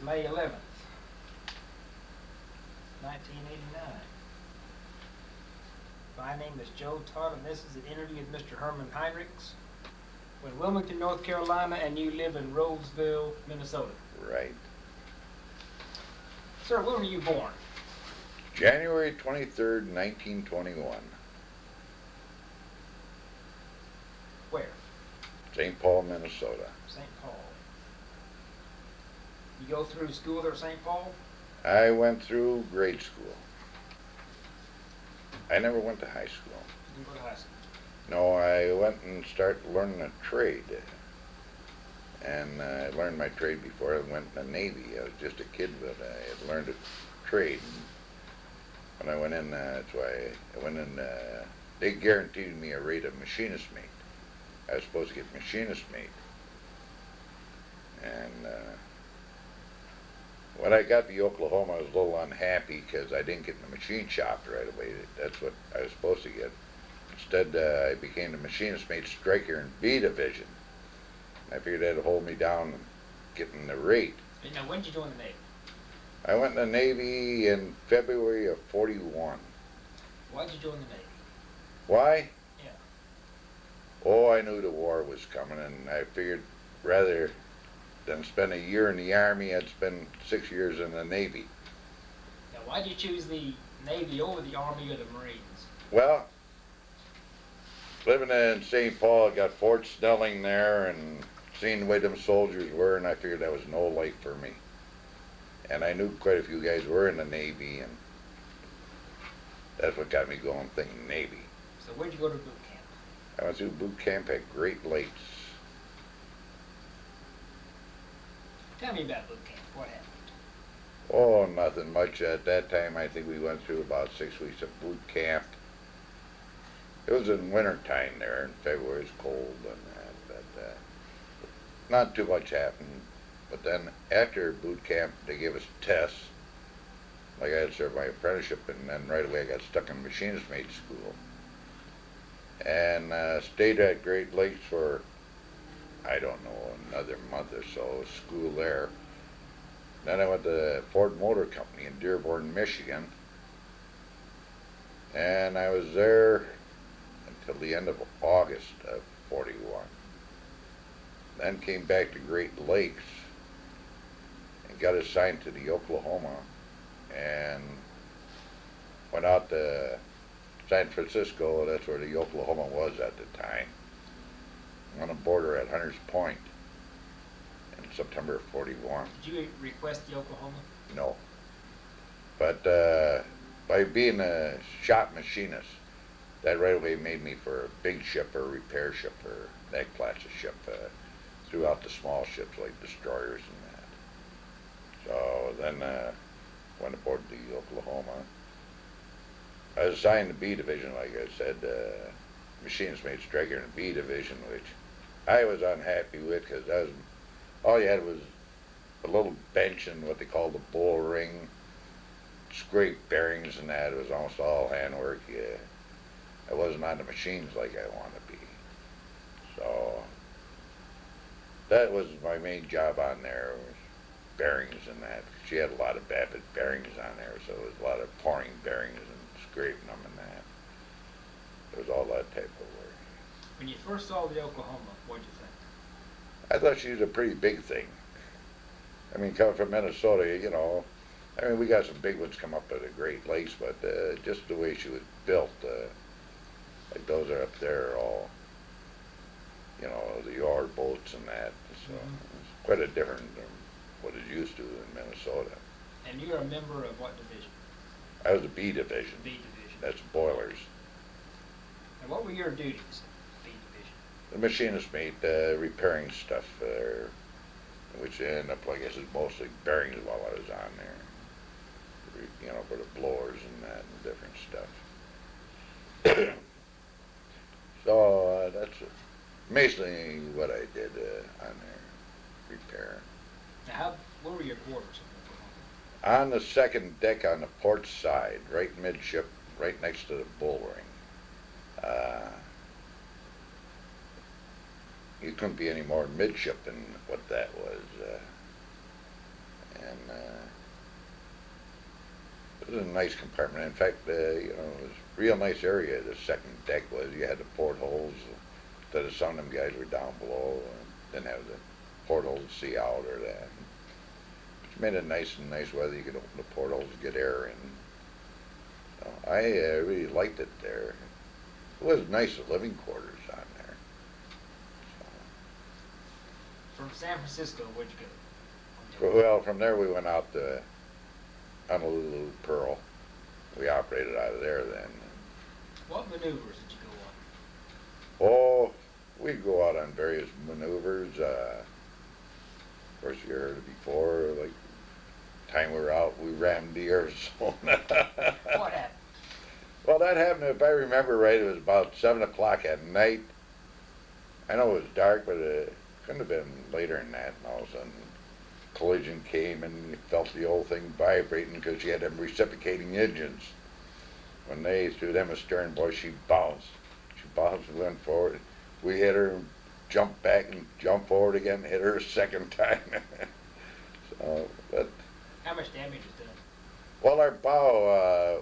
May 11th, 1989. My name is Joe Todd, and this is an interview with Mr. Herman Hinrichs. We're in Wilmington, North Carolina, and you live in Roseville, Minnesota. Right. Sir, when were you born? January 23rd, 1921. Where? St. Paul, Minnesota. St. Paul. You go through school there at St. Paul? I went through grade school. I never went to high school. You didn't go to high school? No, I went and started learning a trade. And I learned my trade before I went in the Navy. I was just a kid, but I had learned a trade. When I went in, that's why I went in, they guaranteed me a rate of machinist mate. I was supposed to get machinist mate. And when I got to Oklahoma, I was a little unhappy because I didn't get in the machine shop right away. That's what I was supposed to get. Instead, I became the machinist mate striker in B division. I figured that'd hold me down and getting the rate. And now, when did you join the Navy? I went in the Navy in February of '41. Why did you join the Navy? Why? Yeah. Oh, I knew the war was coming, and I figured rather than spend a year in the Army, I'd spend 6 years in the Navy. Now, why did you choose the Navy over the Army or the Marines? Well, living in St. Paul, I got Fort Snelling there, and seeing the way them soldiers were, and I figured that was no life for me. And I knew quite a few guys were in the Navy, and that's what got me going thinking Navy. So where'd you go to boot camp? I went through boot camp at Great Lakes. Tell me about boot camp. What happened? Oh, nothing much. At that time, I think we went through about 6 weeks of boot camp. It was in winter time there, and February was cold and that, but not too much happened. But then after boot camp, they gave us tests. Like I had served my apprenticeship, and then right away I got stuck in machinist mate school. And stayed at Great Lakes for, I don't know, another month or so, school there. Then I went to Ford Motor Company in Dearborn, Michigan. And I was there until the end of August of '41. Then came back to Great Lakes and got assigned to the Oklahoma and went out to San Francisco. That's where the Oklahoma was at the time, on the border at Hunters Point in September of '41. Did you request the Oklahoma? No. But by being a shop machinist, that right away made me for a big ship or a repair ship or that class of ship, throughout the small ships like destroyers and that. So then went aboard the Oklahoma. I was assigned to B division, like I said, machinist mate striker in B division, which I was unhappy with because all you had was a little bench and what they call the bull ring, scrape bearings and that. It was almost all handwork. Yeah. I wasn't on the machines like I wanted to be. So that was my main job on there, was bearings and that. She had a lot of Babbitt bearings on there, so it was a lot of pouring bearings and scraping them and that. It was all that type of work. When you first saw the Oklahoma, what'd you think? I thought she was a pretty big thing. I mean, coming from Minnesota, you know, I mean, we got some big ones come up at the Great Lakes, but just the way she was built, like those are up there are all, you know, the yard boats and that. So it's quite a different than what it's used to in Minnesota. And you're a member of what division? I was a B division. B division. That's boilers. And what were your duties at B division? The machinist mate, repairing stuff, which ended up, like I said, mostly bearings while I was on there. You know, for the blowers and that and different stuff. So that's basically what I did on there, repair. Now, where were your quarters in Oklahoma? On the second deck on the port side, right midship, right next to the bull ring. You couldn't be any more midship than what that was. and it was a nice compartment. In fact, you know, it was a real nice area. The second deck was. You had the portholes. Instead of some of them guys were down below, and didn't have the portholes to see out or that. Which made it nice and nice weather. You could open the portholes to get air in. So I really liked it there. It was nice living quarters on there. From San Francisco, where'd you go? Well, from there we went out to Honolulu Pearl. We operated out of there then. What maneuvers did you go on? Oh, we'd go out on various maneuvers. Of course, you heard it before. Like, time we were out, we rammed the Arizona. What happened? Well, that happened, if I remember right, it was about 7 o'clock at night. I know it was dark, but it couldn't have been later than that. And all of a sudden, collision came and you felt the old thing vibrating because she had them reciprocating engines. When they threw them astern, boy, she bounced. She bounced and went forward. We hit her, jumped back and jumped forward again, hit her a second time. So, but How much damage was done? well, our bow,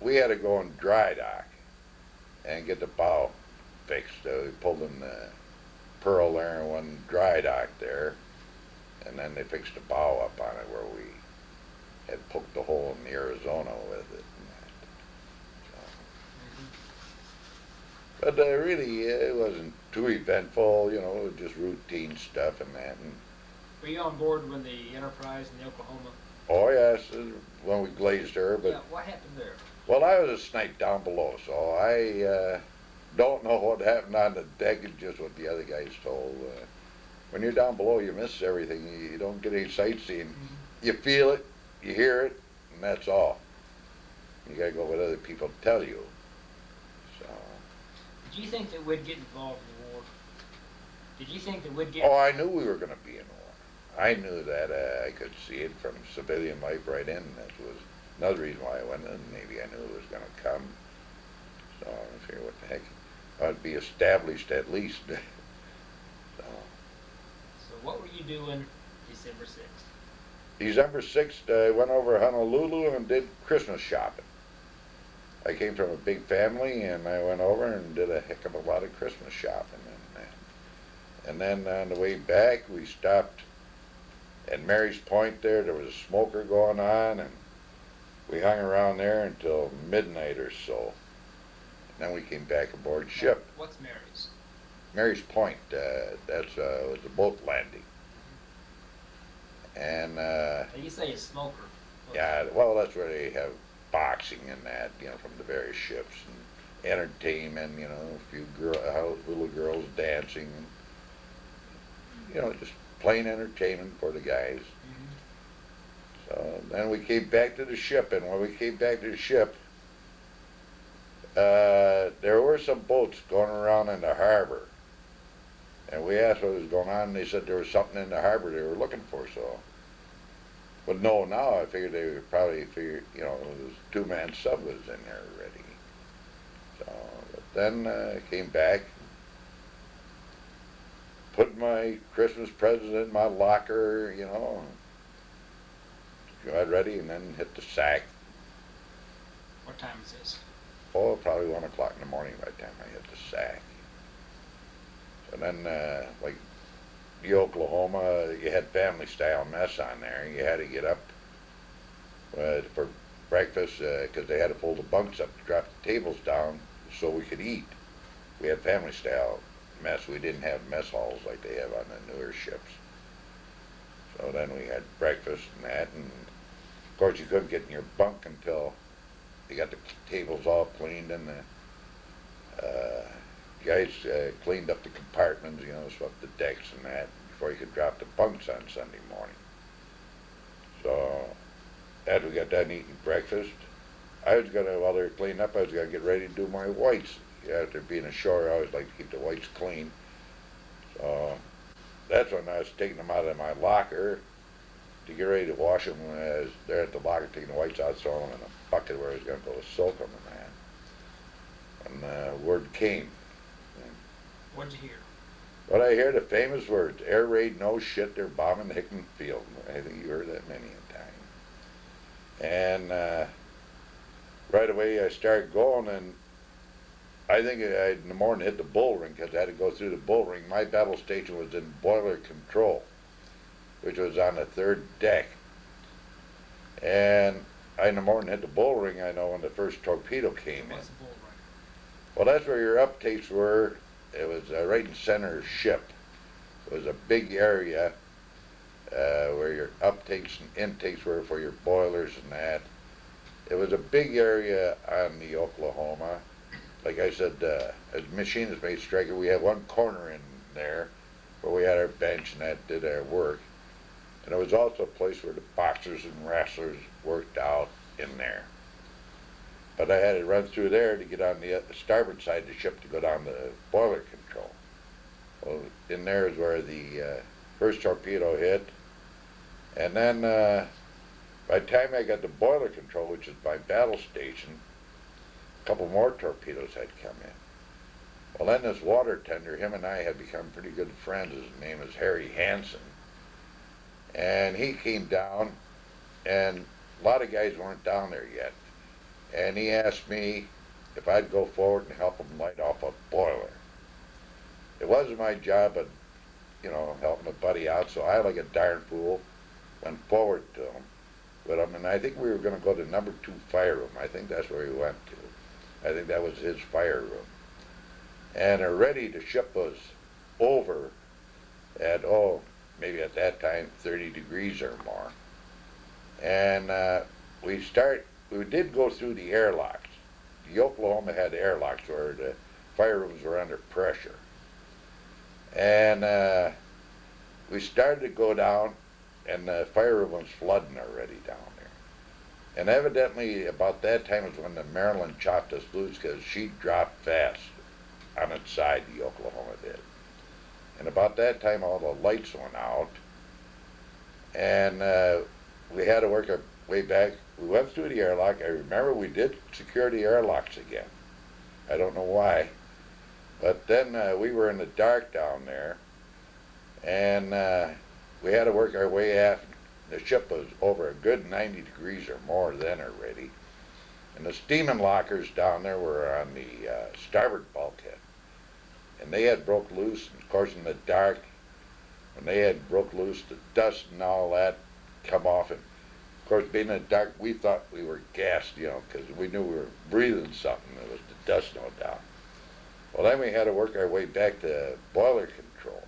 we had to go in dry dock and get the bow fixed. We pulled in the Pearl there and one dry dock there, and then they fixed the bow up on it where we had poked a hole in the Arizona with it. And that. So. But really, it wasn't too eventful, you know, it was just routine stuff and that. And Were you on board when the Enterprise and the Oklahoma? oh yes, when we glazed her, but Yeah, what happened there? well, I was a snipe down below, so I don't know what happened on the deck. It's just what the other guys told. When you're down below, you miss everything. You don't get any sightseeing. Mm-hmm. You feel it, you hear it, and that's all. You gotta go what other people tell you. So. Did you think that we'd get involved in the war? Did you think that we'd get? Oh, I knew we were gonna be in war. I knew that. I could see it from civilian life right in. That was another reason why I went in the Navy. I knew it was gonna come. So I figured, what the heck, I'd be established at least. So what were you doing December 6th? December 6th, I went over to Honolulu and did Christmas shopping. I came from a big family, and I went over and did a heck of a lot of Christmas shopping. And then on the way back, we stopped at Mary's Point there. There was a smoker going on, and we hung around there until midnight or so. And then we came back aboard ship. What's Mary's? Mary's Point, that's was a boat landing. And Now you say a smoker. yeah, well, that's where they have boxing and that, you know, from the various ships, and entertainment, you know, a few little girls dancing, and, you know, just plain entertainment for the guys. Mm-hmm. So then we came back to the ship, and when we came back to the ship, there were some boats going around in the harbor, and we asked what was going on, and they said there was something in the harbor they were looking for. So, but no, now I figured they would probably figure, you know, this two-man sub was in there already. So, but then I came back, put my Christmas present in my locker, you know, got ready, and then hit the sack. What time is this? Oh, probably 1 o'clock in the morning by the time I hit the sack. So then, like the Oklahoma, you had family style mess on there. You had to get up for breakfast because they had to pull the bunks up to drop the tables down so we could eat. We had family style mess. We didn't have mess halls like they have on the newer ships. So then we had breakfast and that, and of course you couldn't get in your bunk until they got the tables all cleaned, and the guys cleaned up the compartments, you know, swept the decks and that before you could drop the bunks on Sunday morning. So after we got done eating breakfast, I was gonna, while they were cleaning up, I was gonna get ready to do my whites. After being ashore, I always like to keep the whites clean. So that's when I was taking them out of my locker to get ready to wash them. When I was there at the locker taking the whites out, throwing them in a bucket where I was going to go to soak them and that. And word came. What'd you hear? But I hear the famous words, air raid, no shit, they're bombing Hickman Field. I think you heard that many a time. And right away I started going, and I think I in the morning hit the bull ring because I had to go through the bull ring. My battle station was in boiler control, which was on the third deck. And I in the morning hit the bull ring, I know, when the first torpedo came in. What's the bull ring? Well, that's where your uptakes were. It was right in center of ship. It was a big area where your uptakes and intakes were for your boilers and that. It was a big area on the Oklahoma. Like I said, as machinist mate striker, we had one corner in there where we had our bench and that did our work. And it was also a place where the boxers and wrestlers worked out in there. But I had to run through there to get on the starboard side of the ship to go down to boiler control. Well, in there is where the first torpedo hit. And then by the time I got to boiler control, which is my battle station, a couple more torpedoes had come in. Well, then this water tender, him and I had become pretty good friends. His name is Harry Hansen. And he came down, and a lot of guys weren't down there yet. And he asked me if I'd go forward and help him light off a boiler. It wasn't my job, but, you know, helping a buddy out, so I, like a darn fool, went forward to him with him, and I think we were going to go to number 2 fire room. I think that's where we went to. I think that was his fire room. And already the ship was over at, maybe at that time, 30 degrees or more. And we did go through the airlocks. The Oklahoma had airlocks where the fire rooms were under pressure. And we started to go down, and the fire room was flooding already down there. And evidently, about that time was when the Maryland chopped us loose because she dropped fast on its side, the Oklahoma did. And about that time, all the lights went out, and we had to work our way back. We went through the airlock. I remember we did secure the airlocks again. I don't know why. But then we were in the dark down there, and we had to work our way aft. The ship was over a good 90 degrees or more then already. And the steaming lockers down there were on the starboard bulkhead. And they had broke loose, and of course in the dark, when they had broke loose, the dust and all that come off. And of course, being in the dark, we thought we were gassed, you know, because we knew we were breathing something. It was the dust, no doubt. Well, then we had to work our way back to boiler control.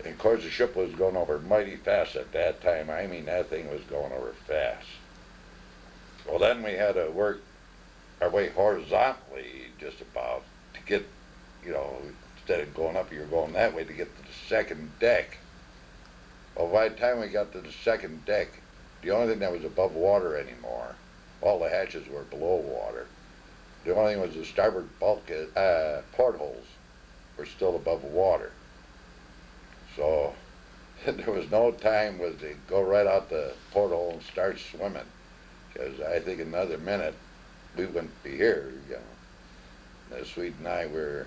And of course, the ship was going over mighty fast at that time. I mean, that thing was going over fast. Well, then we had to work our way horizontally just about to get, you know, instead of going up, you were going that way to get to the second deck. Well, by the time we got to the second deck, the only thing that was above water anymore, all the hatches were below water. The only thing was the starboard bulkhead, portholes were still above water. So there was no time to go right out the porthole and start swimming, because I think another minute we wouldn't be here, you know. The Swede and I were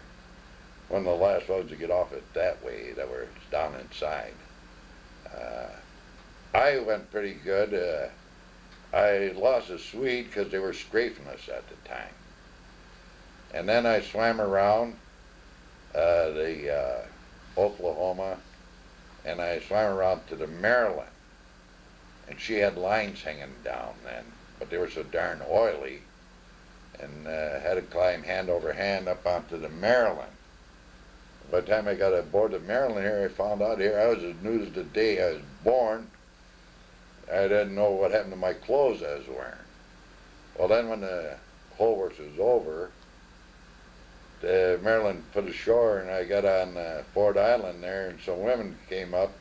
one of the last ones to get off it that way that were down inside. I went pretty good. I lost a Swede because they were strafing us at the time. And then I swam around the Oklahoma, and I swam around to the Maryland. And she had lines hanging down then, but they were so darn oily, and had to climb hand over hand up onto the Maryland. By the time I got aboard the Maryland here, I found out here I was as new as the day I was born. I didn't know what happened to my clothes I was wearing. Well, then when the whole works was over, the Maryland put ashore, and I got on Ford Island there, and some women came up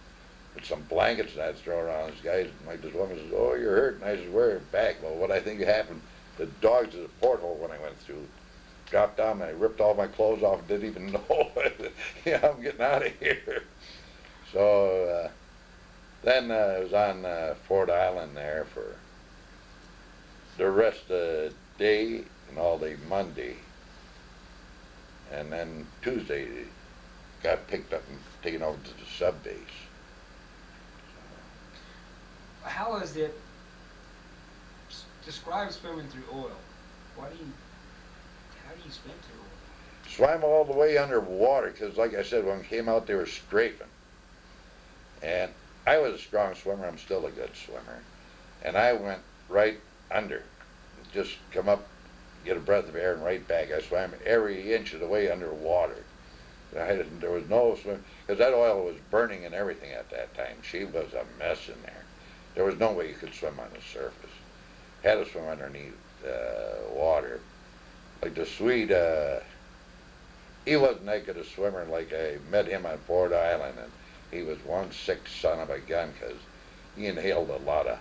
with some blankets that I'd throw around. This guy, like this woman says, "Oh, you're hurt," and I said, "Where?" Back. Well, what I think happened, the dogs at the porthole when I went through dropped down, and I ripped all my clothes off and didn't even know. Yeah, I'm getting out of here. So then I was on Ford Island there for the rest of the day and all day Monday. And then Tuesday, got picked up and taken over to the sub base. How is it, describe swimming through oil. How do you swim through oil? Swam all the way underwater because, like I said, when we came out, they were strafing. And I was a strong swimmer. I'm still a good swimmer. And I went right under. Just come up, get a breath of air, and right back. I swam every inch of the way underwater. There was no swim, because that oil was burning and everything at that time. She was a mess in there. There was no way you could swim on the surface. Had to swim underneath water. Like the Swede, he wasn't that good a swimmer. Like I met him on Ford Island, and he was one sick son of a gun because he inhaled a lot of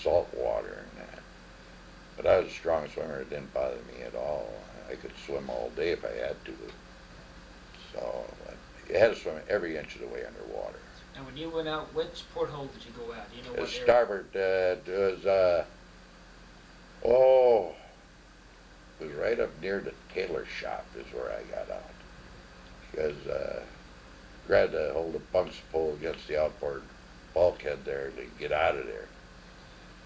salt water and that. But I was a strong swimmer. It didn't bother me at all. I could swim all day if I had to. So you had to swim every inch of the way underwater. And when you went out, which porthole did you go out? Do you know what area? Starboard was, it was right up near the tailor shop is where I got out. Because we had to hold a bunks pole against the outboard bulkhead there to get out of there.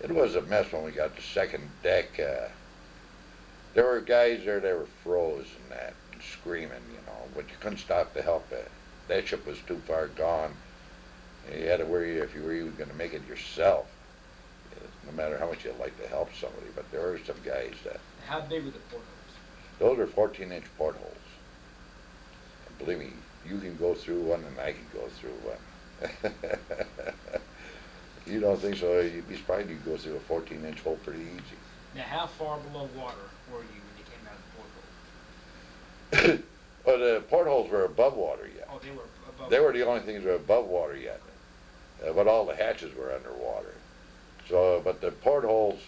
It was a mess when we got to second deck. There were guys there that were froze and that, and screaming, you know, but you couldn't stop to help it. That ship was too far gone. You had to worry if you were even going to make it yourself, no matter how much you'd like to help somebody. But there were some guys that... How big were the portholes? Those are 14-inch portholes. And believe me, you can go through one and I can go through one. You don't think so? You'd be surprised you could go through a 14-inch hole pretty easy. Now, how far below water were you when you came out of the porthole? Well, the portholes were above water yet. Oh, they were above. They were the only things that were above water yet. But all the hatches were underwater. So, but the portholes,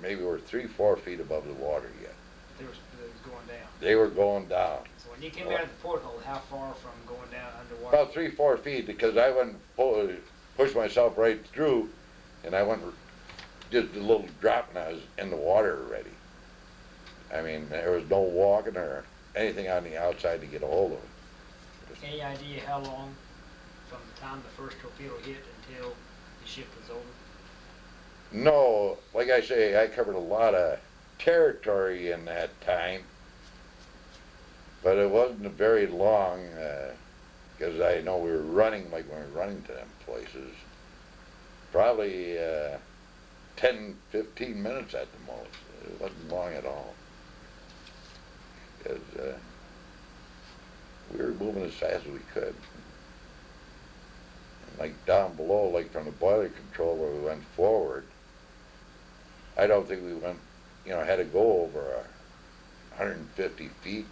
maybe were 3-4 feet above the water yet. They was going down. They were going down. So when you came out of the porthole, how far from going down underwater? About 3-4 feet, because I went pushed myself right through, and I went just a little drop, and I was in the water already. I mean, there was no walking or anything on the outside to get a hold of it. Any idea how long from the time the first torpedo hit until the ship was over? No, like I say, I covered a lot of territory in that time, but it wasn't very long, because I know we were running, like when we were running to them places, probably 10, 15 minutes at the most. It wasn't long at all, because we were moving as fast as we could. And like down below, like from the boiler control where we went forward, I don't think we went, had to go over 150 feet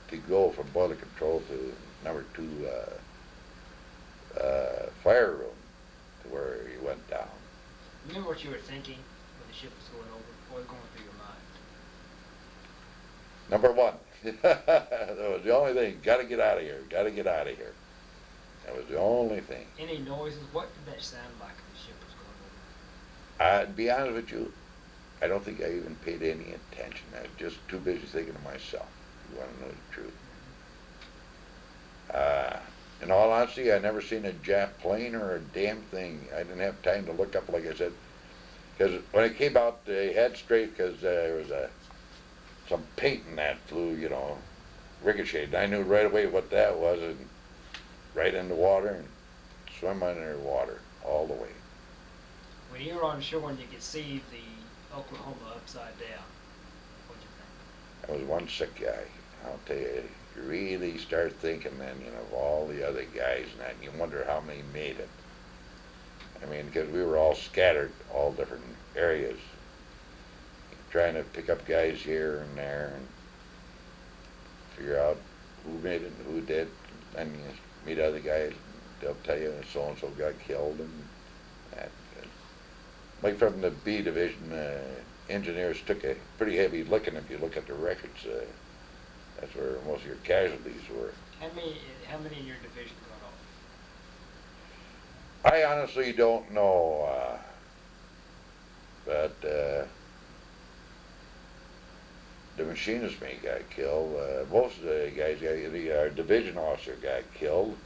to go from boiler control to number 2 fire room to where you went down. Remember what you were thinking when the ship was going over? What was going through your mind? Number 1, that was the only thing. Got to get out of here. Got to get out of here. That was the only thing. Any noises? What did that sound like when the ship was going over? To be honest with you, I don't think I even paid any attention. I was just too busy thinking of myself. You want to know the truth. In all honesty, I never seen a Jap plane or a damn thing. I didn't have time to look up, like I said, because when it came out, they had straight, because there was some paint in that flew, ricocheted. And I knew right away what that was, and right in the water and swim underwater all the way. When you were on shore and you could see the Oklahoma upside down, what'd you think? I was one sick guy. I'll tell you, you really start thinking then, of all the other guys and that, and you wonder how many made it. I mean, because we were all scattered, all different areas, trying to pick up guys here and there and figure out who made it and who did. And you meet other guys, and they'll tell you so-and-so got killed and that. Like from the B division, engineers took a pretty heavy licking if you look at the records. That's where most of your casualties were. How many in your division got off? I honestly don't know, but the machinist mate got killed. Most of the guys, our division officer got killed.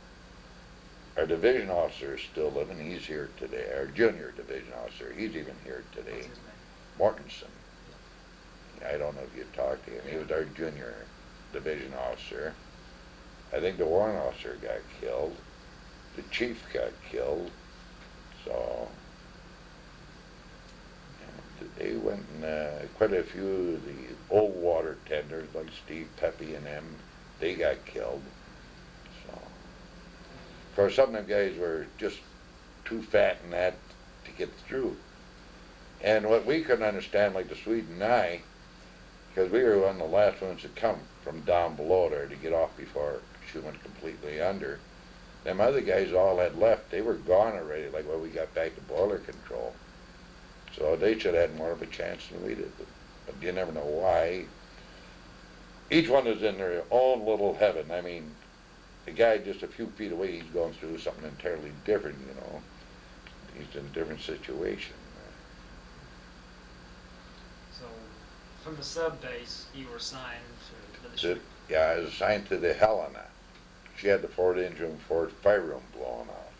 Our division officer is still living. He's here today. Our junior division officer, he's even here today. What's his name? Mortensen. I don't know if you talked to him. He was our junior division officer. I think the warrant officer got killed. The chief got killed. So they went and quite a few of the old water tenders like Steve Pepe and them, they got killed. So of course some of them guys were just too fat and that to get through. And what we couldn't understand, like the Swede and I, because we were one of the last ones to come from down below there to get off before she went completely under. Them other guys all had left. They were gone already, like when we got back to boiler control. So they should have had more of a chance than we did. But you never know why. Each one is in their own little heaven. I mean, the guy just a few feet away, he's going through something entirely different, you know. He's in a different situation. So, from the sub base, you were assigned to the ship. Yeah, I was assigned to the Helena. She had the forward engine, forward fire room blown out.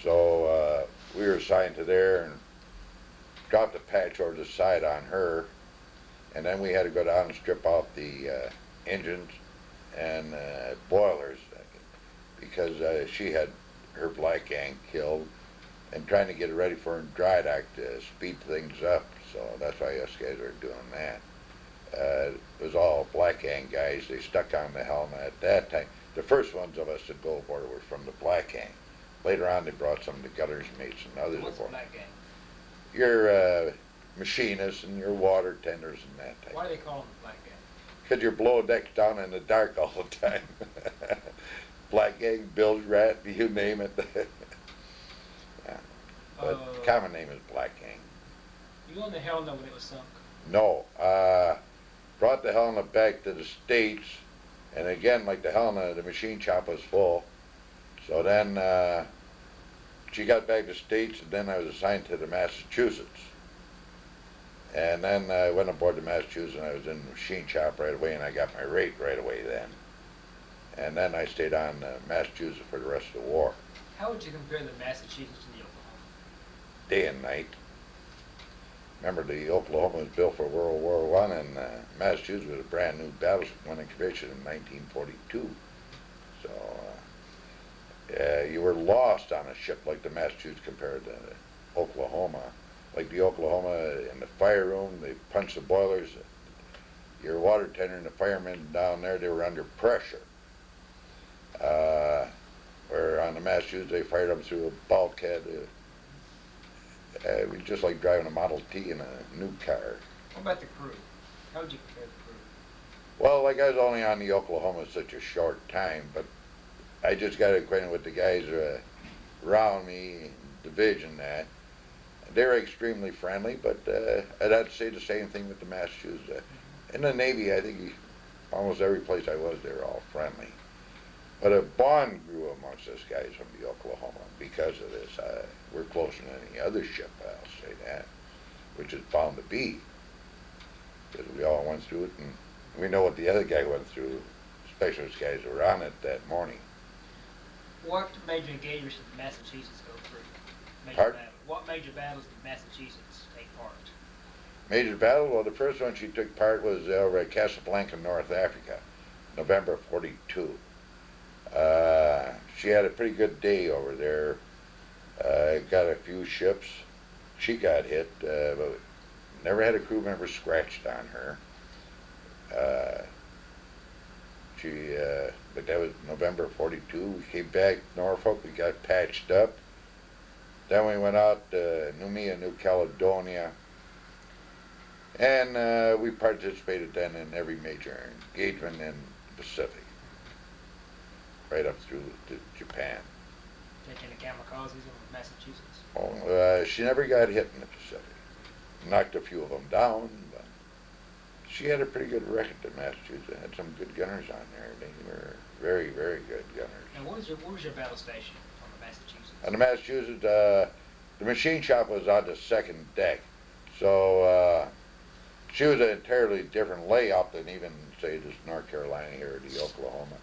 So we were assigned to there and dropped a patch over the side on her. And then we had to go down and strip out the engines and boilers because she had her black gang killed and trying to get it ready for a dry dock to speed things up. So that's why us guys are doing that. It was all black gang guys. They stuck on the Helena at that time. The first ones of us that go aboard were from the black gang. Later on, they brought some of the gutters mates and others What's the aboard. black gang? Your machinists and your water tenders and that type. Why do they call them the black gang? Because you're below decks down in the dark all the time. Black gang, bilge rat, you name it. Yeah. But common name is black gang. You on the Helena when it was sunk? No, brought the Helena back to the States, and again, like the Helena, the machine shop was full. So then she got back to the States, and then I was assigned to the Massachusetts. And then I went aboard the Massachusetts, and I was in the machine shop right away, and I got my rate right away then. And then I stayed on Massachusetts for the rest of the war. How would you compare the Massachusetts to the Oklahoma? Day and night. Remember, the Oklahoma was built for World War I, and Massachusetts was a brand new battleship, went in commission in 1942. So you were lost on a ship like the Massachusetts compared to the Oklahoma. Like the Oklahoma, in the fire room, they punched the boilers. Your water tender and the firemen down there, they were under pressure. Where on the Massachusetts, they fired them through a bulkhead. It was just like driving a Model T in a new car. What about the crew? How would you compare the crew? Well, like I was only on the Oklahoma such a short time, but I just got acquainted with the guys around me, division that. They were extremely friendly, but I'd have to say the same thing with the Massachusetts. In the Navy, I think almost every place I was, they were all friendly. But a bond grew amongst us guys from the Oklahoma because of this. We're closer than any other ship, I'll say that, which is bound to be. Because we all went through it, and we know what the other guy went through, especially those guys who were on it that morning. What major engagements did Massachusetts go through? Pardon? What major battles did Massachusetts take part? Major battle? Well, the first one she took part was over at Casablanca, North Africa, November 42. She had a pretty good day over there. Got a few ships. She got hit, but never had a crew member scratched on her. But that was November 42. We came back Norfolk. We got patched up. Then we went out to Noumea, New Caledonia. And we participated then in every major engagement in the Pacific. Right up through to Japan. Taking the kamikazes in Massachusetts? Oh, she never got hit in the Pacific. Knocked a few of them down, but she had a pretty good record in Massachusetts. Had some good gunners on there. They were very, very good gunners. Now, what was your battle station on the Massachusetts? On the Massachusetts, the machine shop was on the second deck. So she was an entirely different layout than even, say, this North Carolina here, the Oklahoma.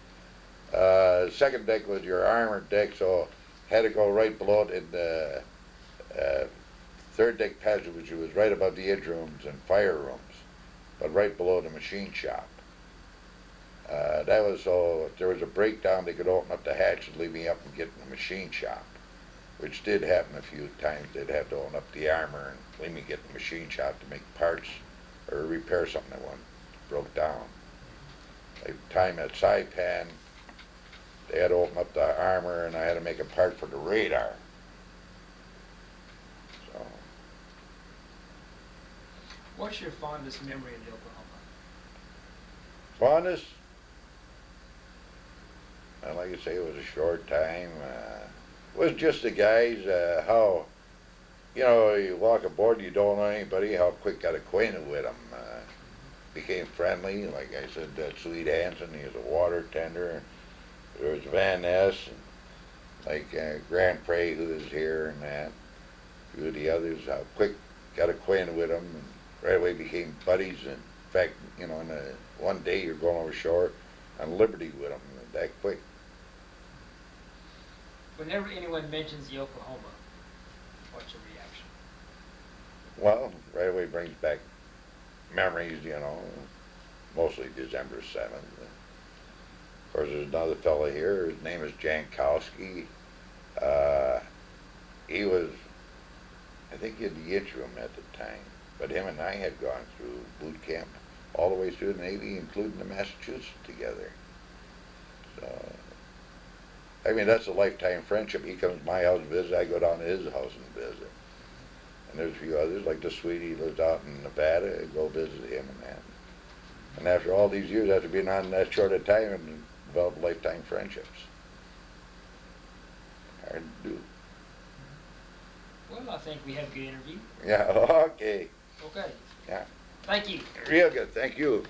Second deck was your armored deck, so had to go right below it in the third deck passage, which was right above the engine rooms and fire rooms, but right below the machine shop. That was so if there was a breakdown, they could open up the hatch and leave me up and get in the machine shop, which did happen a few times. They'd have to open up the armor and leave me get in the machine shop to make parts or repair something that broke down. Like time at Saipan, they had to open up the armor and I had to make a part for the radar. So, What's your fondest memory of the Oklahoma? fondest? Well, like I say, it was a short time. It was just the guys, how, you walk aboard, you don't know anybody, how quick got acquainted with them. Became friendly. Like I said, that Sweet Hansen, he was a water tender. There was Van Ness, and like Grant Prey, who was here, and that. A few of the others, how quick got acquainted with them, and right away became buddies. And in fact, one day you're going over shore on Liberty with them that quick. Whenever anyone mentions the Oklahoma, what's your reaction? Well, right away brings back memories, mostly December 7th. Of course, there's another fellow here, his name is Jankowski. He was, I think, in the interim at the time, but him and I had gone through boot camp all the way through the Navy, including the Massachusetts together. So, I mean, that's a lifetime friendship. He comes to my house and visits, I go down to his house and visit. And there's a few others, like the Sweetie lives out in Nevada, I go visit him and that. And after all these years, after being on that short a time, and develop lifetime friendships. Hard to do. Well, I think we had a good interview. Yeah, okay. Okay. Yeah. Thank you. Real good, thank you.